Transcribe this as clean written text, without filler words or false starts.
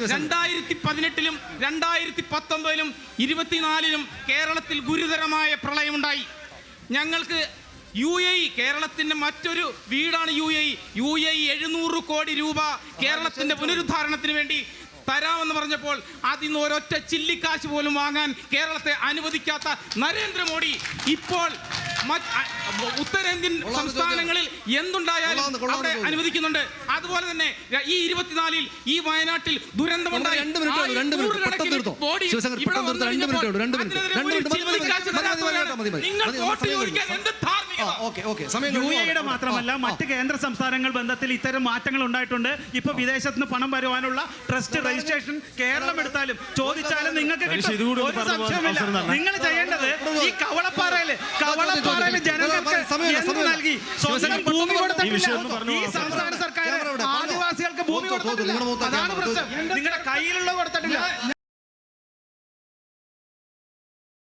2018-ലും 2019-ലും 2024-ലും കേരളത്തിൽ ഗുരുതരമായ പ്രളയമുണ്ടായി. ഞങ്ങൾക്ക് UAE കേരളത്തിന്റെ മറ്റൊരു വീടാണ് UAE 700 കോടി രൂപ കേരളത്തിന്റെ പുനരുദ്ധാരണത്തിന് വേണ്ടി തരാമെന്ന് പറഞ്ഞപ്പോൾ അതിന്ന് ഒരൊറ്റ ചില്ലിക്കാശ് പോലും വാങ്ങാൻ കേരളത്തെ അനുവദിക്കാത്ത നരേന്ദ്രമോദി ഇപ്പോൾ ഉത്തരേന്ത്യൻ സംസ്ഥാനങ്ങളിൽ എന്തുണ്ടായാലും അവിടെ അനുവദിക്കുന്നുണ്ട്. അതുപോലെ തന്നെ ഈ 24-ൽ ഈ വയനാട്ടിൽ ദുരന്തമുണ്ടായി. UAE മാത്രമല്ല മറ്റ് കേന്ദ്ര സംസ്ഥാനങ്ങൾ ബന്ധത്തിൽ ഇത്തരം മാറ്റങ്ങൾ ഉണ്ടായിട്ടുണ്ട്. ഇപ്പൊ വിദേശത്ത് നിന്ന് പണം വരുവാനുള്ള ട്രസ്റ്റ് രജിസ്ട്രേഷൻ കേരളം എടുത്താലും ചോദിച്ചാലും നിങ്ങൾക്ക് നിങ്ങൾ ചെയ്യേണ്ടത് ഈ കവളപ്പാറയില് ജനങ്ങൾക്ക് നൽകി സ്വന്തം ഭൂമി കൊടുത്തിട്ടില്ല. ഈ സംസ്ഥാന സർക്കാർ ആദിവാസികൾക്ക് ഭൂമി കൊടുത്തിട്ടില്ല. അതാണ് പ്രശ്നം. നിങ്ങളുടെ കയ്യിലുള്ള കൊടുത്തിട്ടില്ല.